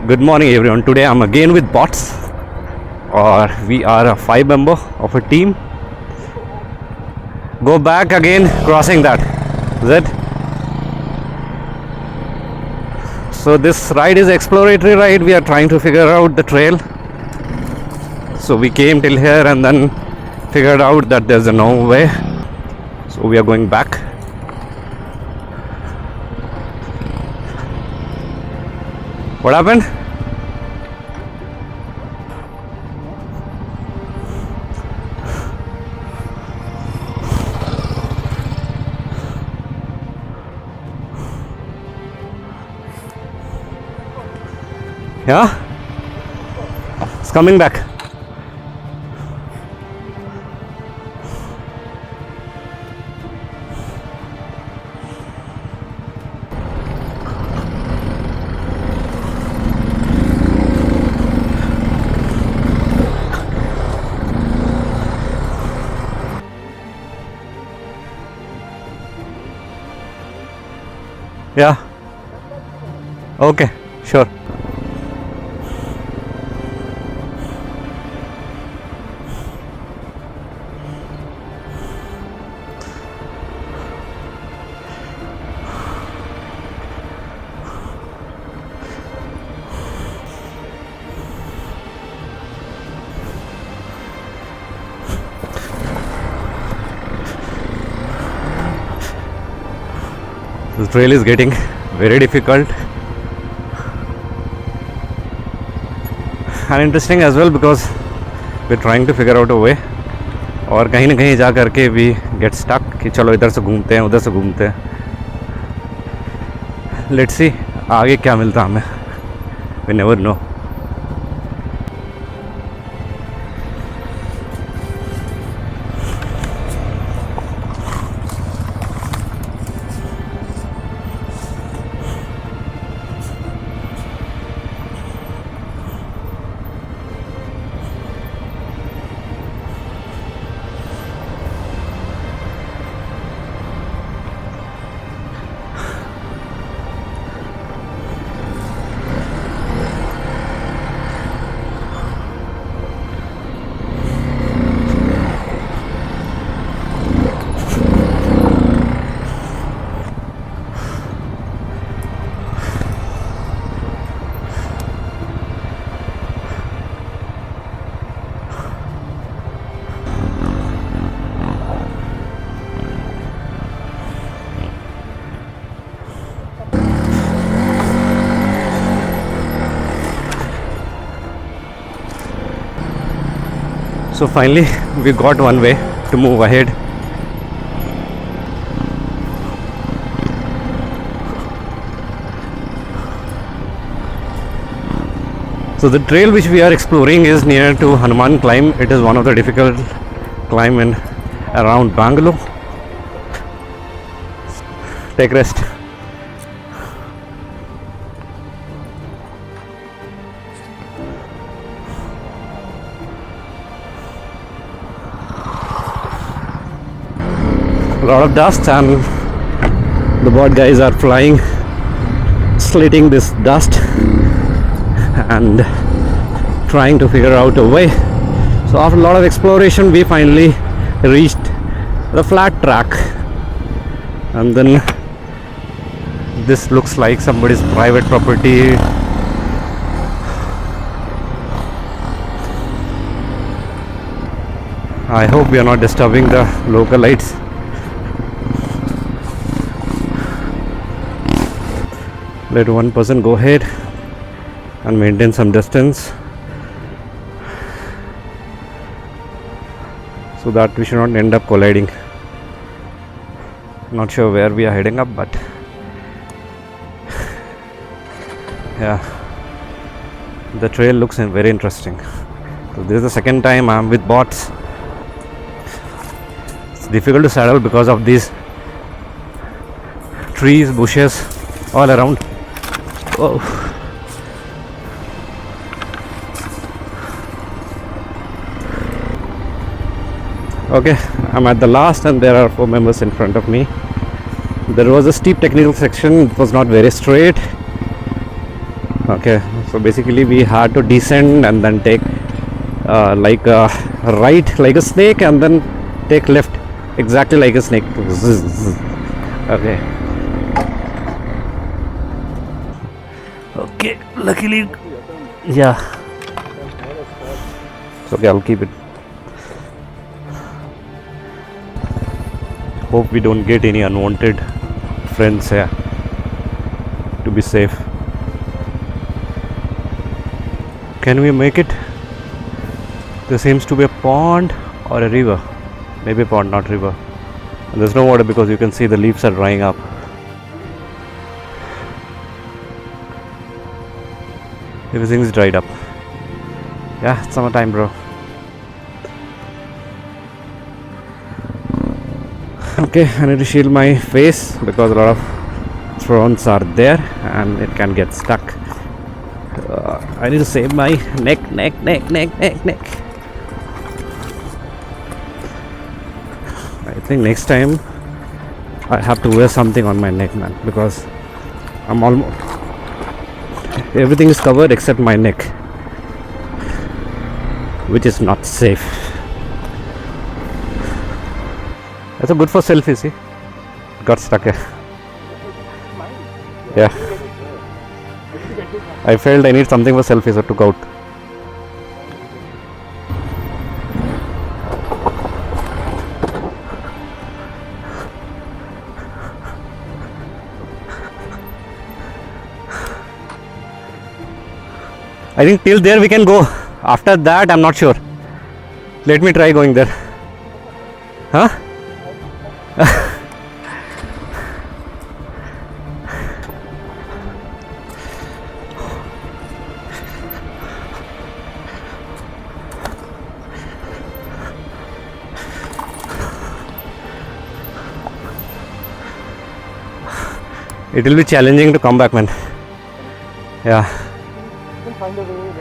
Good morning everyone. Today I'm again with bots, or we are a 5 member of a team. Go back again, crossing that. Is it? So this ride is exploratory ride. We are trying to figure out the trail. So we came till here and then figured out that there's a no way. So we are going back. What happened? Yeah? It's coming back. Yeah. Okay, sure. The trail is getting very difficult and interesting as well because we're trying to figure out a way. और कहीं ना कहीं जा करके we get stuck कि चलो इधर से घूमते हैं उधर से घूमते हैं. Let's see आगे क्या मिलता हमें. We never know. So finally we got one way to move ahead. So the trail which we are exploring is near to Hanuman climb. It is one of the difficult climb in around Bangalore. Take rest. A lot of dust and the board guys are flying, slitting this dust and trying to figure out a way. So after a lot of exploration we finally reached the flat track, and then this looks like somebody's private property. I hope we are not disturbing the localites. Let one person go ahead and maintain some distance so that we should not end up colliding. Not sure where we are heading up, but yeah, the trail looks very interesting. So this is the second time I'm with bots. It's difficult to saddle because of these trees, bushes all around. Oh. Okay, I'm at the last and there are 4 members in front of me. There was a steep technical section, it was not very straight. Okay, So basically we had to descend and then take like a right like a snake and then take left exactly like a snake. Okay. Okay, luckily, yeah. It's okay, I'll keep it. Hope we don't get any unwanted friends here. To be safe. Can we make it? There seems to be a pond or a river. Maybe a pond, not river. And there's no water because you can see the leaves are drying up. Everything is dried up. Yeah, it's summertime, bro. Okay, I need to shield my face because a lot of thorns are there and it can get stuck. I need to save my neck. I think next time I have to wear something on my neck, man, because I'm almost everything is covered except my neck, which is not safe. That's a good for selfie, see? Got stuck here. Yeah. I felt I need something for selfies, so I took out. I think till there we can go. After that, I'm not sure. Let me try going there. Huh? It will be challenging to come back, man. Yeah. Find a way.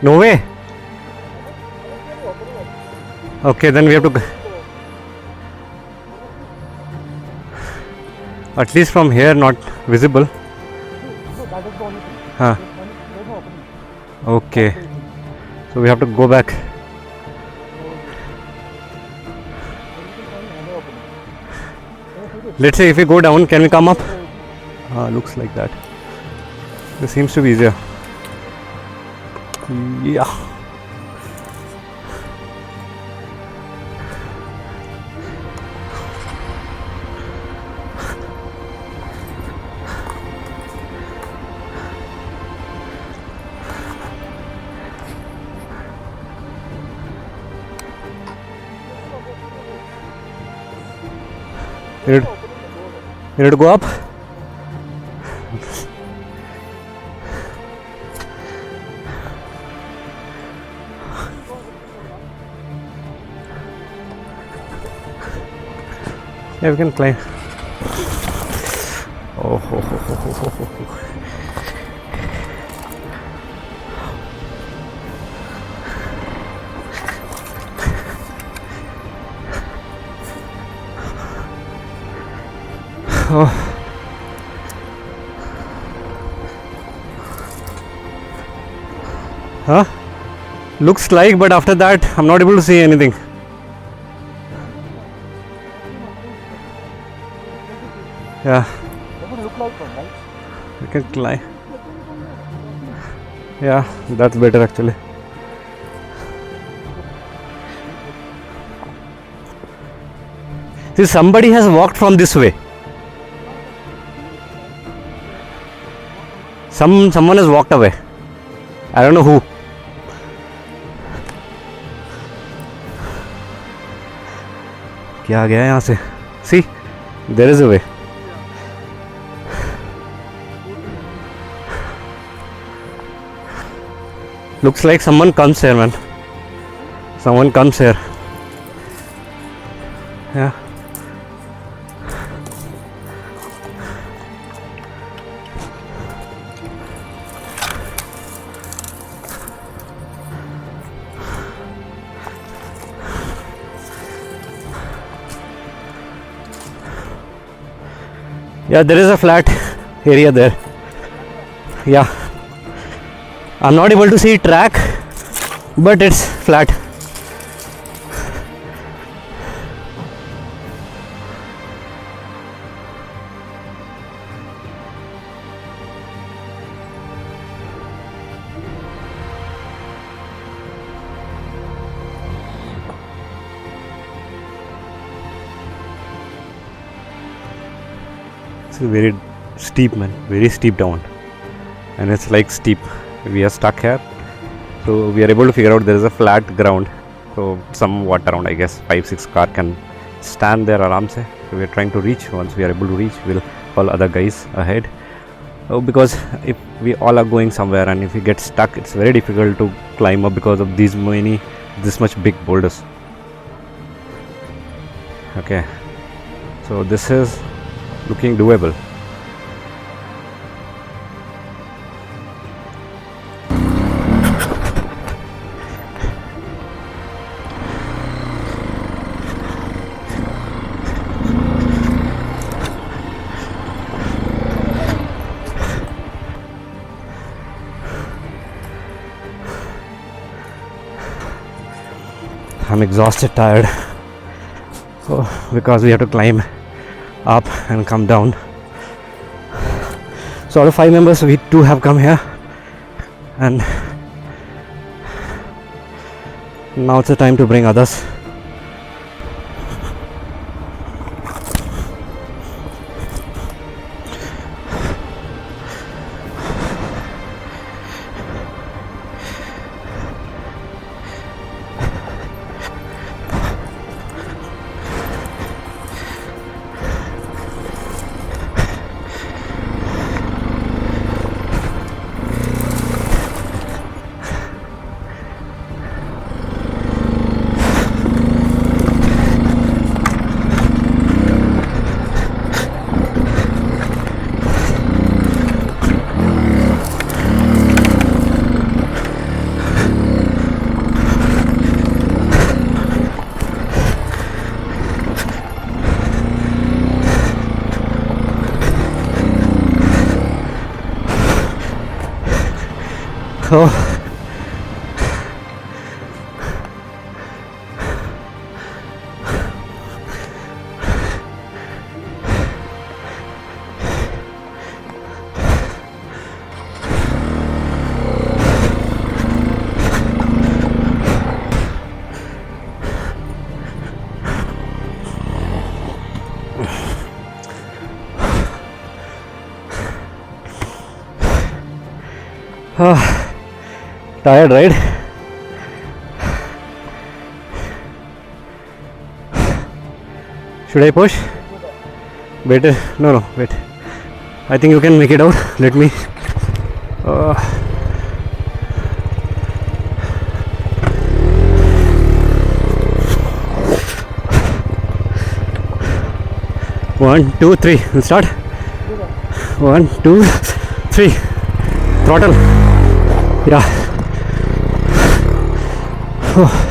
No way. Okay, then we have to. At least from here, not visible. Huh. Okay. So we have to go back. Let's say if we go down, can we come up? Looks like that. This seems to be easier. Yeah. You need to go up? Yeah, we can climb. Oh, ho, ho, ho, ho, ho, ho. Oh. Huh? Looks like, but after that, I'm not able to see anything. Yeah. Doesn't look like one, right? We can climb. Yeah, that's better actually. See, somebody has walked from this way. Someone has walked away. I don't know who. क्या गया यहाँ से? See, there is a way. Looks like someone comes here, man. Someone comes here. Yeah. Yeah, there is a flat area there. Yeah, I'm not able to see track, but it's flat. It's very steep, man, very steep down, and it's like steep. We are stuck here, so we are able to figure out there is a flat ground, so somewhat around, I guess, 5-6 car can stand there aram se. So we are trying to reach. Once we are able to reach, we'll call other guys ahead. Because if we all are going somewhere and if we get stuck, it's very difficult to climb up because of this much big boulders. Okay, so this is looking doable. I'm exhausted, tired, because we have to climb up and come down. So out of 5 members, we 2 have come here, and now it's the time to bring others. Oh. Tired, right? Should I push? Better. No, wait. I think you can make it out. Let me. One, two, three. We'll start. 1, 2, 3. Throttle. Yeah. Oh.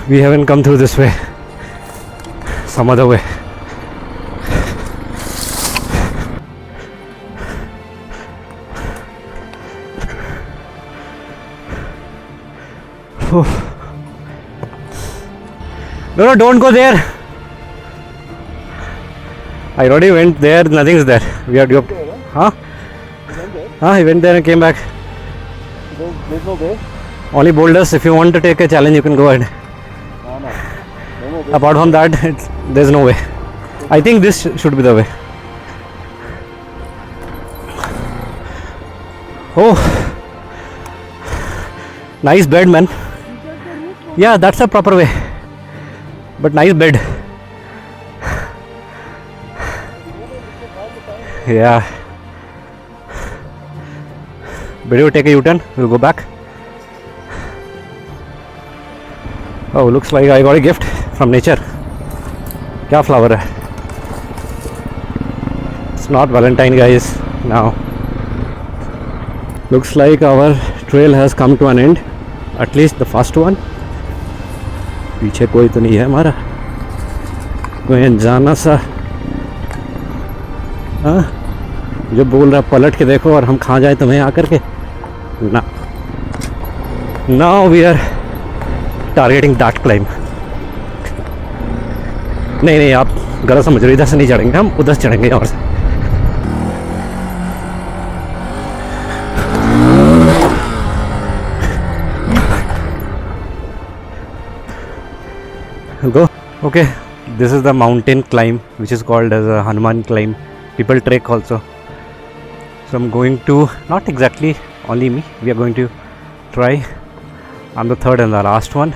We haven't come through this way, some other way. Oh. No, don't go there. I already went there, nothing's there. We are due. Huh? I went there and came back. There's no there? Only boulders. If you want to take a challenge, you can go ahead. Apart from that, there's no way. I think this should be the way. Oh, nice bed, man. Yeah, that's a proper way. But nice bed. Yeah. Better you take a U-turn. We'll go back. Oh, looks like I got a gift from nature. क्या flower है? It's not Valentine, guys. Now. Looks like our trail has come to an end. At least the first one. पीछे कोई तो नहीं है हमारा. कोई अनजाना सा. हाँ? जो बोल रहा पलट के देखो और हम खा जाए तुम्हें आकर के ना. Now we are targeting that climb. नहीं आप गलत समझ रहे हो. इधर से नहीं चढ़ेंगे हम, उधर से चढ़ेंगे और से. Go. Okay, this is the mountain climb which is called as a Hanuman climb. People trek also. So I'm going to, not exactly only me, we are going to try. I'm the third and the last one.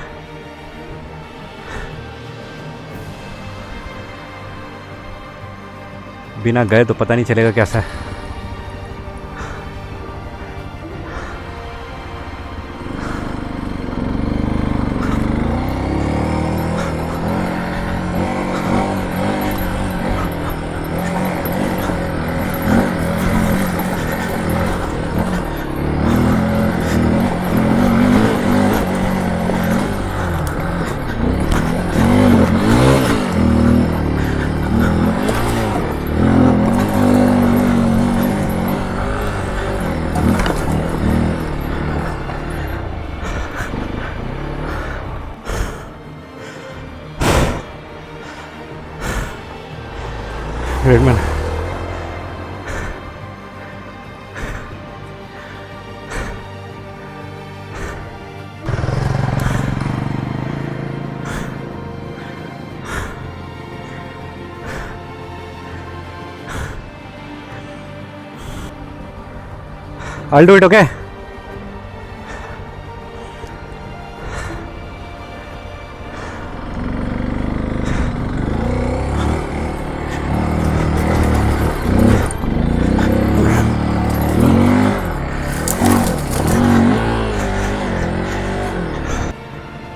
बिना गए तो पता नहीं चलेगा कैसा है. Great, man. I'll do it, okay?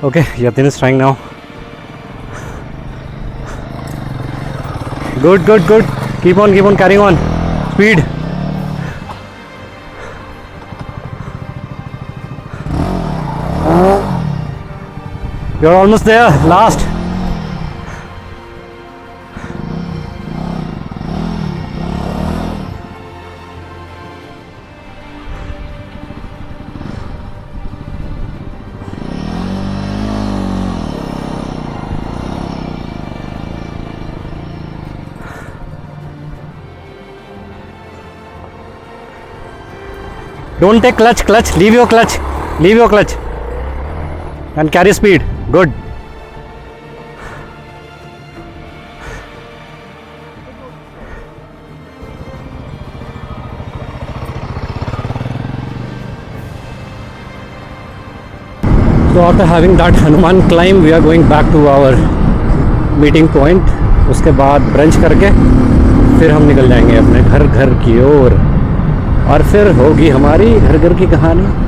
Okay, Yatin is trying now. Good. Keep on carrying on. Speed. You're almost there. Last. Don't take clutch. Leave your clutch. And carry speed. Good. So after having that Hanuman climb, we are going back to our meeting point. उसके बाद brunch करके फिर हम निकल जाएंगे अपने घर की ओर और फिर होगी हमारी घर की कहानी.